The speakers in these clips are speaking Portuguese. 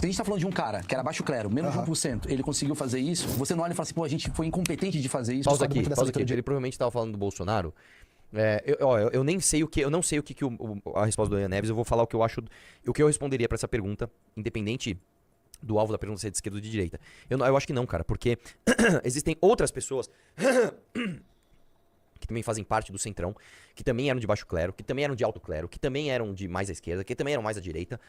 Se a gente tá falando de um cara que era baixo clero, menos de 1%, ele conseguiu fazer isso, você não olha e fala assim, pô, a gente foi incompetente de fazer isso. Pausa aqui. Ele provavelmente estava falando do Bolsonaro. Eu nem sei eu não sei o que a resposta do Ian Neves, eu vou falar o que eu acho, o que eu responderia pra essa pergunta, independente do alvo da pergunta ser de esquerda ou de direita. Eu acho que não, cara, porque existem outras pessoas que também fazem parte do centrão, que também eram de baixo clero, que também eram de alto clero, que também eram de mais à esquerda, que também eram mais à direita,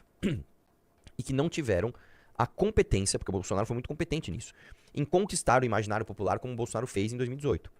e que não tiveram a competência, porque o Bolsonaro foi muito competente nisso, em conquistar o imaginário popular como o Bolsonaro fez em 2018.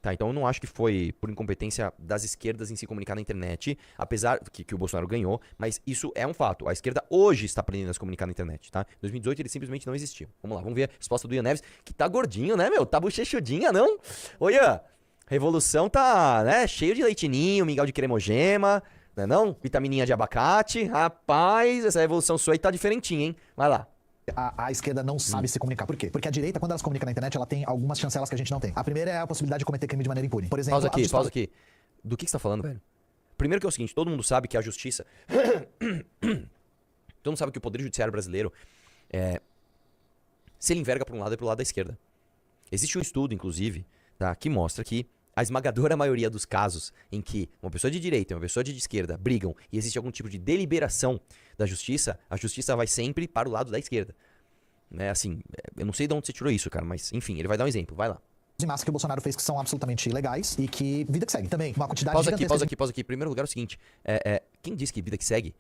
Tá, então eu não acho que foi por incompetência das esquerdas em se comunicar na internet, apesar que o Bolsonaro ganhou, mas isso é um fato. A esquerda hoje está aprendendo a se comunicar na internet, tá? Em 2018 ele simplesmente não existiu. Vamos lá, vamos ver a resposta do Ian Neves, que tá gordinho, né, meu? Tá bochechudinha, não? Ô, Ian, revolução tá, né, cheio de leitinho, mingau de cremogema, né não? Vitamininha de abacate. Rapaz, essa revolução sua aí tá diferentinha, hein? Vai lá. A esquerda não sabe se comunicar. Por quê? Porque a direita, quando ela se comunica na internet, ela tem algumas chancelas que a gente não tem. A primeira é a possibilidade de cometer crime de maneira impune. Por exemplo, pausa aqui. Do que você tá falando, velho? Primeiro que é o seguinte, todo mundo sabe que a justiça... todo mundo sabe que o poder judiciário brasileiro, se ele enverga pra um lado, é pro lado da esquerda. Existe um estudo, inclusive, tá, que mostra que a esmagadora maioria dos casos em que uma pessoa de direita e uma pessoa de esquerda brigam e existe algum tipo de deliberação da justiça, a justiça vai sempre para o lado da esquerda. Né, assim, eu não sei de onde você tirou isso, cara, mas enfim, ele vai dar um exemplo, vai lá. De massa que o Bolsonaro fez que são absolutamente ilegais e que vida que segue também. Uma quantidade Pausa aqui. Em primeiro lugar é o seguinte, quem disse que vida que segue?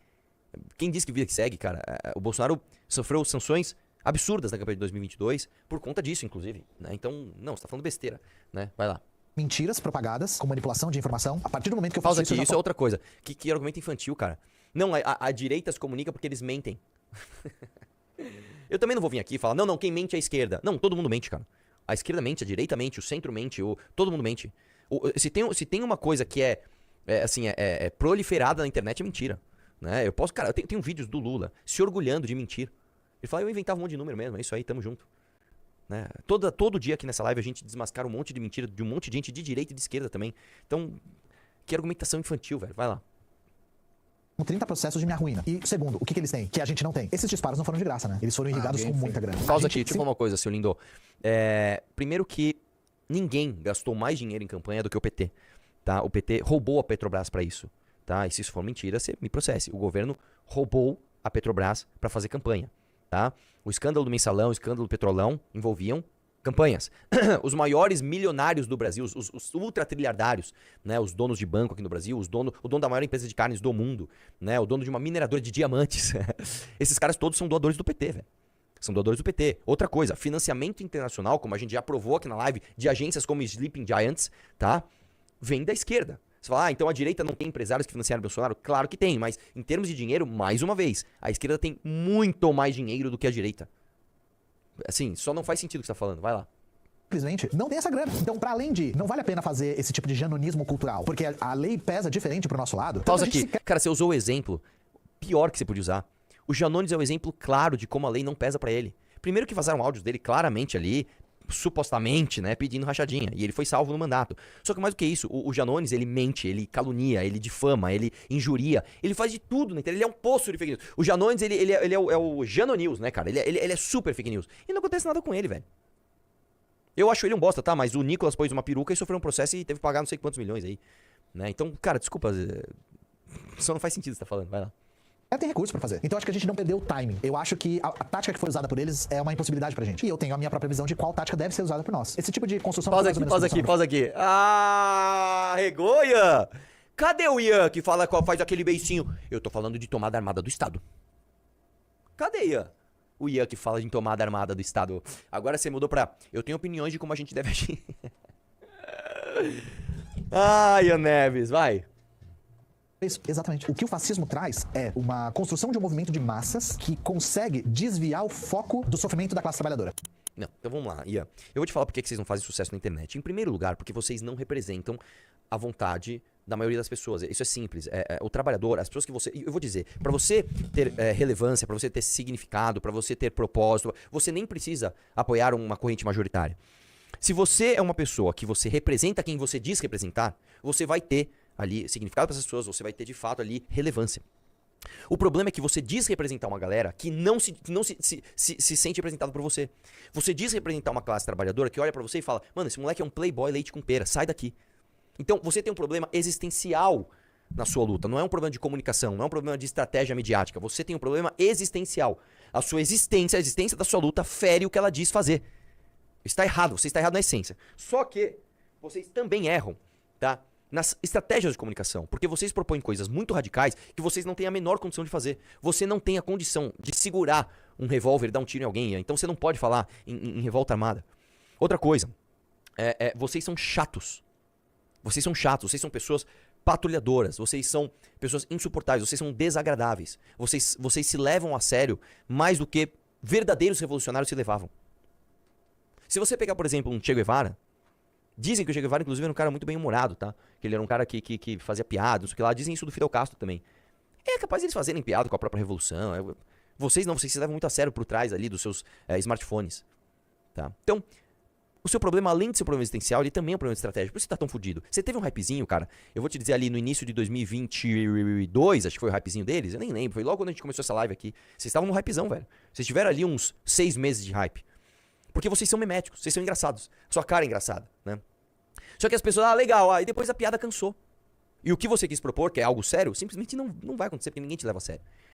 Quem disse que vida que segue, cara? O Bolsonaro sofreu sanções absurdas na campanha de 2022 por conta disso, inclusive. Né? Então, não, você tá falando besteira, né? Vai lá. Mentiras propagadas com manipulação de informação. A partir do momento que eu faço Pausa aqui, isso é outra coisa. Que argumento infantil, cara. Não, a direita se comunica porque eles mentem. Eu também não vou vir aqui e falar, não, quem mente é a esquerda. Não, todo mundo mente, cara. A esquerda mente, a direita mente, o centro mente, todo mundo mente. Se tem uma coisa que é proliferada na internet, é mentira. Né? Cara, eu tenho vídeos do Lula se orgulhando de mentir. Ele fala, eu inventava um monte de número mesmo, é isso aí, tamo junto. Né? Todo dia aqui nessa live a gente desmascara um monte de mentira de um monte de gente de direita e de esquerda também. Então, que argumentação infantil, velho. Vai lá. 30 processos de minha ruína. E segundo, o que eles têm? Que a gente não tem. Esses disparos não foram de graça, né? Eles foram irrigados com muita grana. Pausa aqui, deixa eu falar uma coisa, seu lindo. Primeiro que ninguém gastou mais dinheiro em campanha do que o PT. Tá? O PT roubou a Petrobras pra isso. Tá? E se isso for mentira, você me processe. O governo roubou a Petrobras pra fazer campanha. Tá? O escândalo do Mensalão, o escândalo do Petrolão envolviam campanhas. Os maiores milionários do Brasil, os ultratrilhardários, né, os donos de banco aqui no Brasil, o dono da maior empresa de carnes do mundo, né, o dono de uma mineradora de diamantes. Esses caras todos são doadores do PT, velho. São doadores do PT. Outra coisa, financiamento internacional, como a gente já provou aqui na live, de agências como Sleeping Giants, tá? Vem da esquerda. Você fala, então a direita não tem empresários que financiaram o Bolsonaro? Claro que tem, mas em termos de dinheiro, mais uma vez, a esquerda tem muito mais dinheiro do que a direita. Assim, só não faz sentido o que você tá falando, vai lá. Simplesmente não tem essa grana. Então, pra além de, não vale a pena fazer esse tipo de janonismo cultural, porque a lei pesa diferente pro nosso lado. Pausa aqui. Cara, você usou o exemplo pior que você podia usar. O Janones é o exemplo claro de como a lei não pesa pra ele. Primeiro que vazaram áudios dele claramente ali, supostamente, né, pedindo rachadinha. E ele foi salvo no mandato. Só que mais do que isso, o Janones, ele mente, ele calunia, ele difama, ele injuria. Ele faz de tudo, né? Ele é um poço de fake news. O Janones, ele é o Janonews, né, cara? Ele é super fake news. E não acontece nada com ele, velho. Eu acho ele um bosta, tá? Mas o Nicolas pôs uma peruca e sofreu um processo e teve que pagar não sei quantos milhões aí. Né? Então, cara, desculpa. Só não faz sentido o que você tá falando. Vai lá. Tem recurso pra fazer. Então acho que a gente não perdeu o timing. Eu acho que a tática que foi usada por eles é uma impossibilidade pra gente. E eu tenho a minha própria visão de qual tática deve ser usada por nós. Esse tipo de construção... Pausa aqui. Ah, regou, Ian. Cadê o Ian que faz aquele beicinho? Eu tô falando de tomada armada do Estado. Cadê Ian? O Ian que fala de tomada armada do Estado. Agora você mudou pra... Eu tenho opiniões de como a gente deve agir. Ian Neves, vai. Isso, exatamente. O que o fascismo traz é uma construção de um movimento de massas que consegue desviar o foco do sofrimento da classe trabalhadora. Não, então vamos lá, Ian. Eu vou te falar por que vocês não fazem sucesso na internet. Em primeiro lugar, porque vocês não representam a vontade da maioria das pessoas. Isso é simples. O trabalhador, as pessoas que você... Eu vou dizer, pra você ter relevância, pra você ter significado, pra você ter propósito, você nem precisa apoiar uma corrente majoritária. Se você é uma pessoa que você representa quem você diz representar, você vai ter ali significado para essas pessoas, você vai ter de fato ali relevância. O problema é que você diz representar uma galera que não se sente representado por você. Você diz representar uma classe trabalhadora que olha pra você e fala, mano, esse moleque é um playboy leite com pera, sai daqui. Então você tem um problema existencial na sua luta. Não é um problema de comunicação, não é um problema de estratégia midiática. Você tem um problema existencial. A sua existência, a existência da sua luta fere o que ela diz fazer. Está errado, você está errado na essência. Só que vocês também erram, tá? Nas estratégias de comunicação, porque vocês propõem coisas muito radicais que vocês não têm a menor condição de fazer. Você não tem a condição de segurar um revólver e dar um tiro em alguém, então você não pode falar em revolta armada. Outra coisa, vocês são chatos. Vocês são chatos, vocês são pessoas patrulhadoras, vocês são pessoas insuportáveis, vocês são desagradáveis. Vocês se levam a sério mais do que verdadeiros revolucionários se levavam. Se você pegar, por exemplo, um Che Guevara, dizem que o Che Guevara, inclusive, era um cara muito bem humorado, tá? Que ele era um cara que fazia piada, não sei o que lá. Dizem isso do Fidel Castro também. É capaz deles fazerem piada com a própria revolução. Vocês não, vocês se levam muito a sério por trás ali dos seus smartphones, tá? Então, o seu problema, além de ser um problema existencial, ele também é um problema de estratégia. Por isso você tá tão fudido. Você teve um hypezinho, cara. Eu vou te dizer ali no início de 2022, acho que foi o hypezinho deles. Eu nem lembro. Foi logo quando a gente começou essa live aqui. Vocês estavam no hypezão, velho. Vocês tiveram ali uns 6 meses de hype. Porque vocês são meméticos, vocês são engraçados. Sua cara é engraçada, né? Só que as pessoas, legal, e depois a piada cansou. E o que você quis propor, que é algo sério, simplesmente não vai acontecer, porque ninguém te leva a sério.